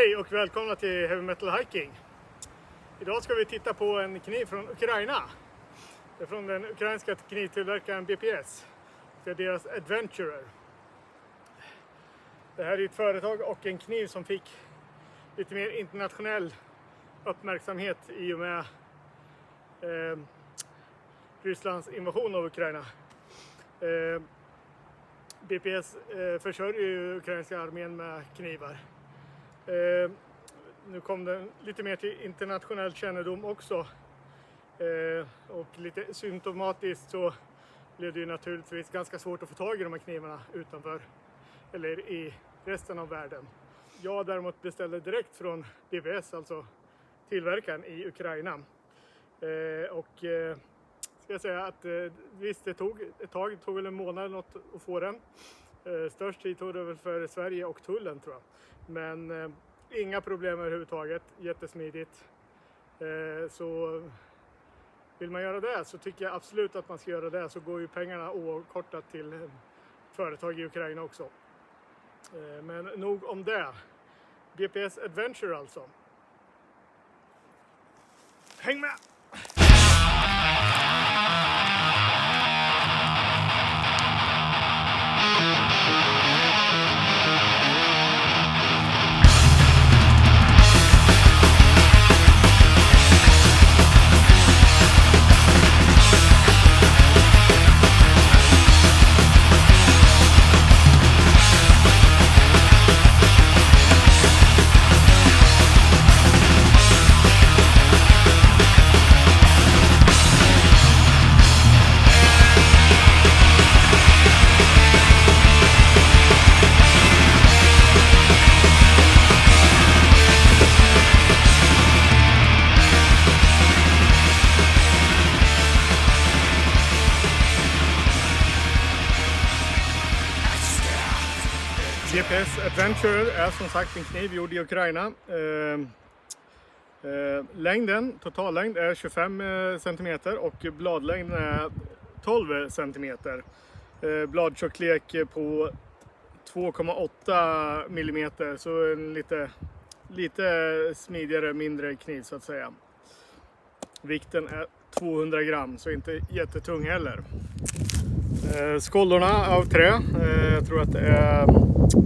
Hej och välkomna till Heavy Metal Hiking. Idag ska vi titta på en kniv från Ukraina. Det är från den ukrainska knivtillverkaren BPS. Det är deras Adventurer. Det här är ett företag och en kniv som fick lite mer internationell uppmärksamhet i och med Rysslands invasion av Ukraina. BPS försörjer ju ukrainska armén med knivar. Nu kom det lite mer till internationell kännedom också. Och lite symptomatiskt så blev det ju naturligtvis ganska svårt att få tag i de här knivarna utanför eller i resten av världen. Jag däremot beställde direkt från BPS, alltså tillverkaren i Ukraina. Ska jag säga att visst, det tog ett tag, det tog väl en månad något att få den. Störst tid tog det väl för Sverige och tullen, tror jag. Men inga problem överhuvudtaget, jättesmidigt. Så vill man göra det så tycker jag absolut att man ska göra det. Så går ju pengarna okortat till företag i Ukraina också. Men nog om det. BPS Adventure alltså. Häng med! BPS Adventure är som sagt en kniv gjord i Ukraina. Längden, totallängd är 25 cm och bladlängden är 12 cm. Bladtjocklek på 2,8 mm, så en lite smidigare, mindre kniv så att säga. Vikten är 200 gram, så inte jättetung heller. Skållorna av trä, jag tror att det är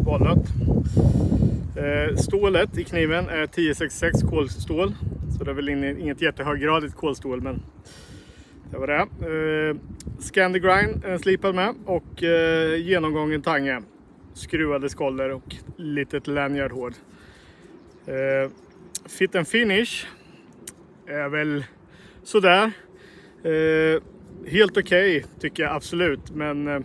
valnöt. Stålet i kniven är 1066 kolstål, så det är väl inget jättehöggradigt kolstål, men det var det. Scandi-grind är slipad med och genomgången tange, skruvade skållor och litet lanyardhård. Fit and finish är väl sådär. Helt okej, tycker jag absolut, men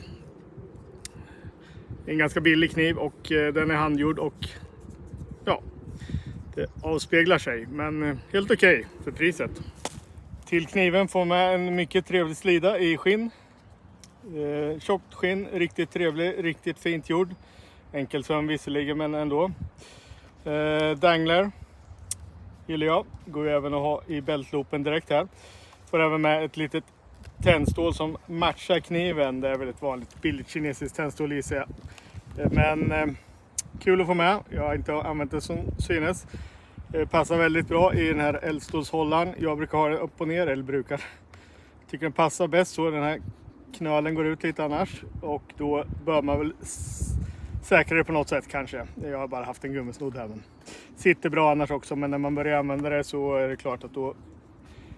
en ganska billig kniv och den är handgjord och ja, det avspeglar sig, men helt okej för priset. Till kniven får man en mycket trevlig slida i skinn. Tjockt skinn, riktigt trevlig, riktigt fint gjord. Enkel söm visserligen, men ändå. Dangler gillar jag, går ju även att ha i bältloopen direkt här. Får även med ett litet tändstål som matchar kniven. Det är väl ett vanligt billigt kinesiskt tändstål i sig. Men kul att få med. Jag har inte använt det som synes. Passar väldigt bra i den här eldstålshållaren. Jag brukar ha den upp och ner, eller brukar. Tycker den passar bäst så. Den här knölen går ut lite annars. Och då bör man väl säkra det på något sätt kanske. Jag har bara haft en gummisnodd här. Men sitter bra annars också. Men när man börjar använda det så är det klart att då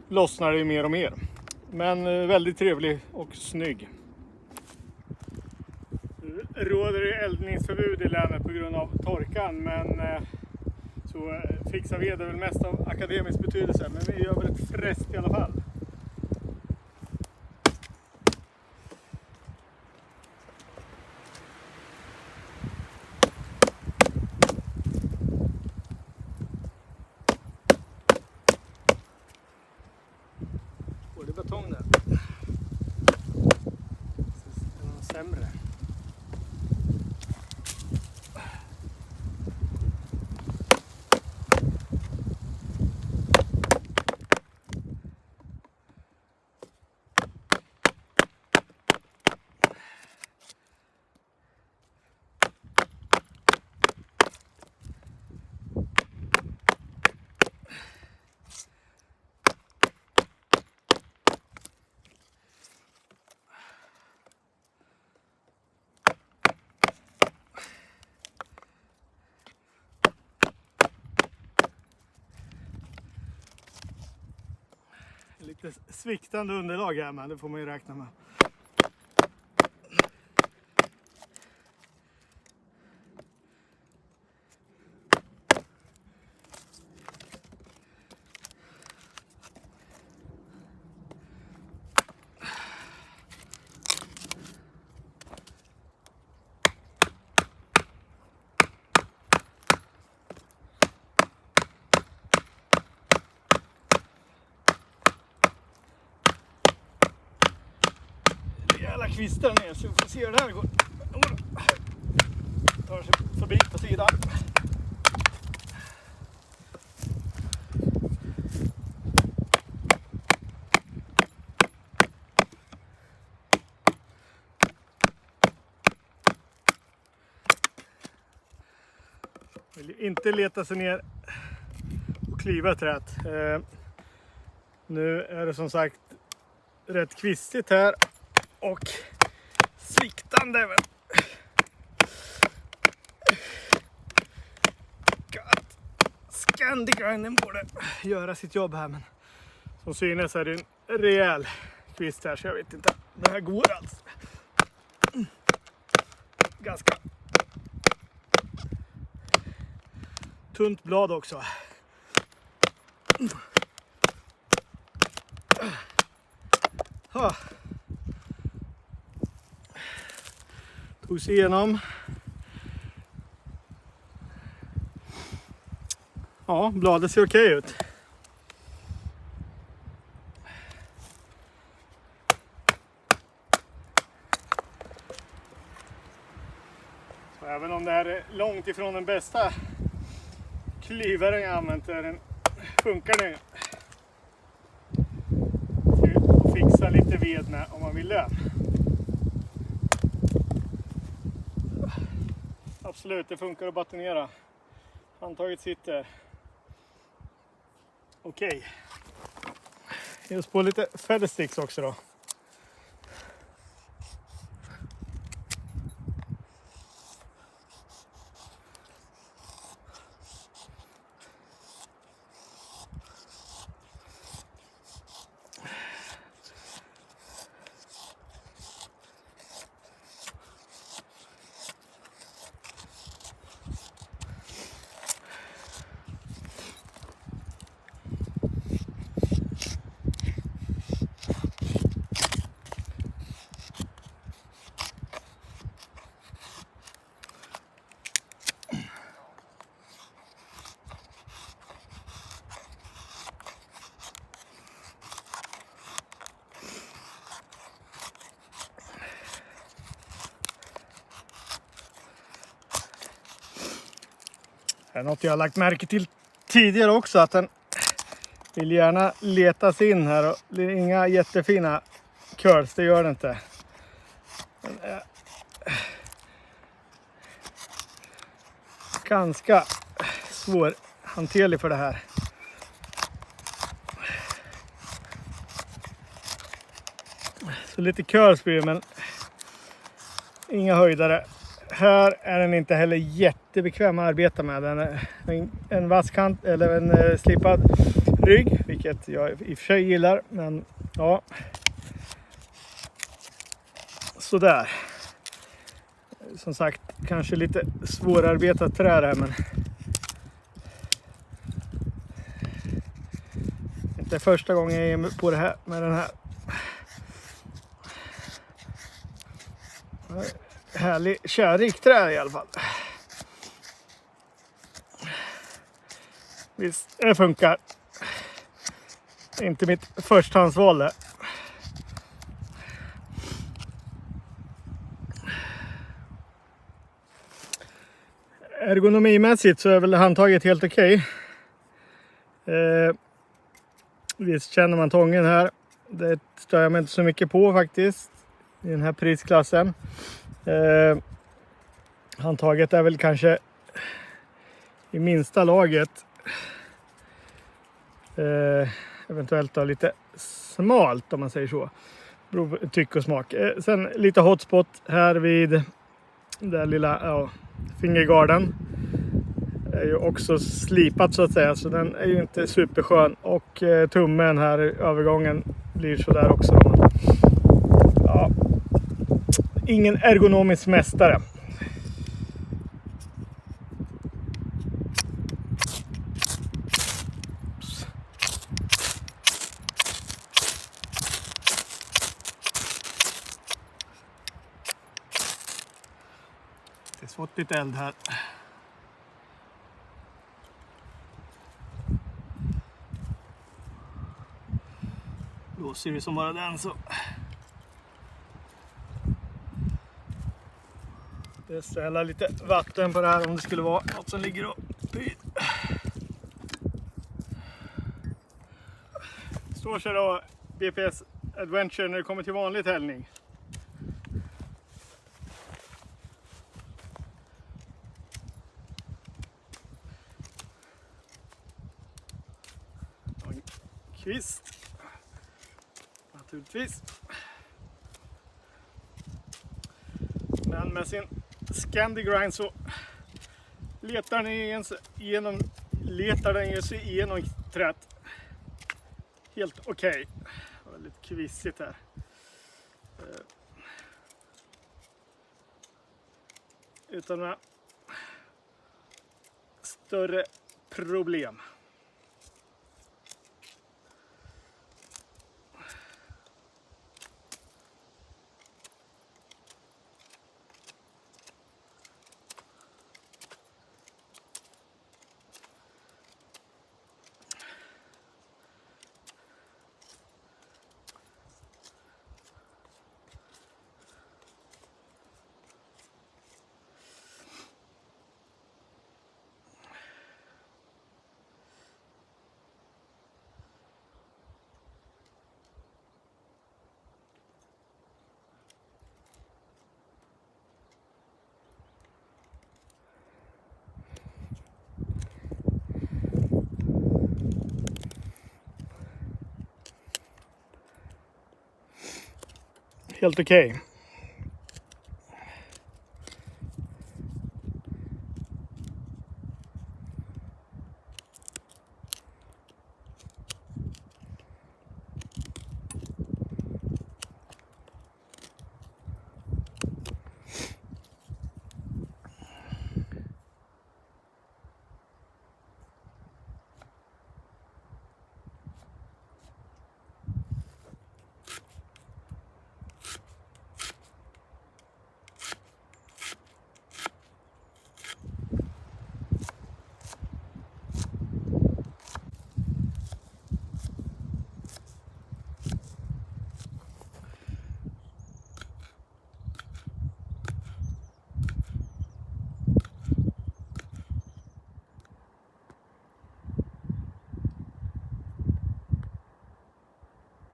lossnar det mer och mer. Men väldigt trevlig och snygg. Råder det eldningsförbud i länet på grund av torkan, men så fixar vi det väl mest av akademisk betydelse, men vi gör väl ett frest i alla fall. Och det är betong där. Det är någon sämre. lite sviktande underlag här, men det får man ju räkna med. Jävla kvistar ner, så vi får se hur det här går. Tar sig förbi på sidan. Vill inte leta sig ner och kliva träet. Nu är det som sagt rätt kvistigt här. Och sviktande. Scandigrinden borde göra sitt jobb här, men som synes är det en rejäl kvist här, så jag vet inte. Det här går alltså. Ganska tunt blad också. Tog sig igenom. Ja, bladet ser okej ut. Så även om det här är långt ifrån den bästa klyvaren jag använt, funkar den. Och fixa lite ved med om man vill det. Absolut, det funkar att batonera. Handtaget sitter. Okej. Just på lite feathersticks också då. Det är något jag har lagt märke till tidigare också, att den vill gärna letas in här, och det är inga jättefina curls, det gör det inte. Den är ganska svårhanterlig för det här. Så lite curls blir det, men inga höjdare. Här är den inte heller jättebekväm att arbeta med. Den är en vass kant eller en slipad rygg, vilket jag i och för sig gillar, men ja. Sådär. Som sagt, kanske lite svårarbetat trä här, men inte första gången jag är på det här med den här. Härlig kärrikträd i alla fall. Visst, det funkar. Inte mitt förstahandsval det. Ergonomimässigt så är väl handtaget helt okej. Visst känner man tången här. Det stör jag mig inte så mycket på faktiskt. I den här prisklassen. Handtaget är väl kanske i minsta laget. Eventuellt då lite smalt om man säger så. Beror på tyck och smak. Sen lite hotspot här vid den lilla fingergarden. Är ju också slipat så att säga, så den är ju inte superskön. Och tummen här i övergången blir sådär också. Men, ja, ingen ergonomisk mästare. Det är svårt lite eld här. Då ser det som bara den så. Det ställer lite vatten på det här om det skulle vara något som ligger och pyr. Står sig då BPS Adventure när det kommer till vanlig täljning. Kvist. Naturligtvis. Men med sin Scandi Grind så letar den sig igenom träet helt okej. Väldigt kvissigt här. Utan några större problem. Helt okej.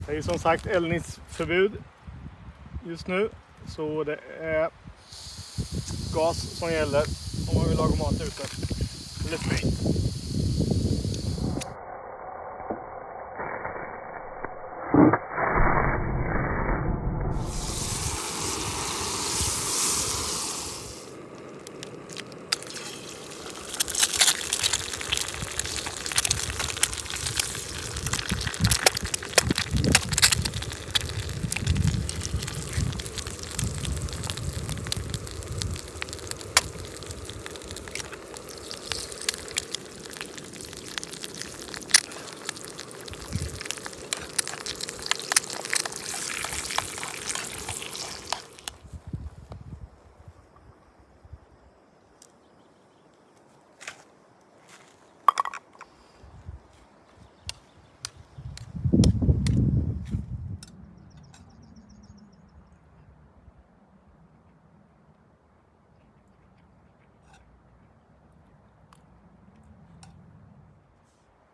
Det är ju som sagt eldningsförbud just nu, så det är gas som gäller om man vill laga mat ute. Eller sprit.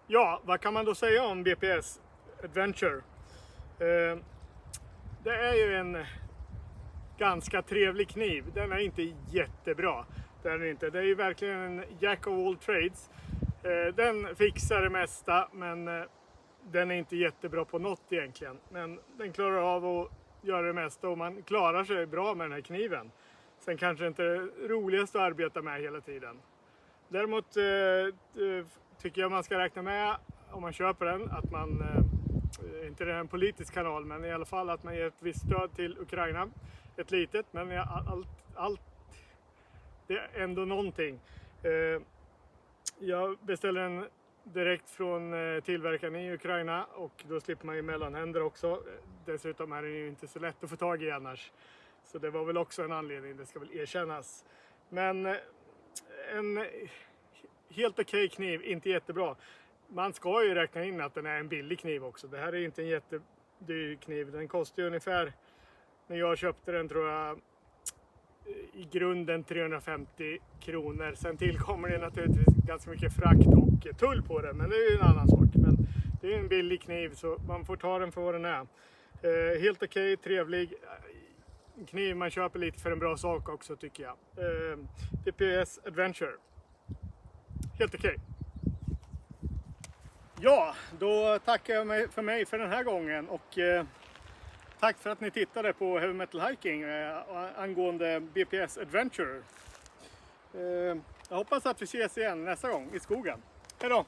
Ja, vad kan man då säga om BPS Adventure? Det är ju en ganska trevlig kniv. Den är inte jättebra. Det är inte. Det är ju verkligen en jack of all trades. Den fixar det mesta, men den är inte jättebra på något egentligen. Men den klarar av att göra det mesta och man klarar sig bra med den här kniven. Sen kanske det inte är det roligaste att arbeta med hela tiden. Däremot tycker jag man ska räkna med, om man köper den, att man inte det är en politisk kanal, men i alla fall att man ger ett visst stöd till Ukraina. Ett litet, men allt det är ändå någonting. Jag beställer den direkt från tillverkaren i Ukraina och då slipper man ju mellanhänder också. Dessutom är den ju inte så lätt att få tag i annars. Så det var väl också en anledning, det ska väl erkännas. Men en helt okej kniv, inte jättebra. Man ska ju räkna in att den är en billig kniv också. Det här är inte en jättedyr kniv. Den kostar ju ungefär, när jag köpte den tror jag, i grunden 350 kronor. Sen tillkommer det naturligtvis ganska mycket frakt och tull på den. Men det är ju en annan sak. Men det är en billig kniv så man får ta den för vad den är. Helt okej, trevlig kniv. Man köper lite för en bra sak också tycker jag. BPS Adventure. Helt okej. Ja, då tackar jag för mig för den här gången. Och tack för att ni tittade på Heavy Metal Hiking angående BPS Adventure. Jag hoppas att vi ses igen nästa gång i skogen. Hej då!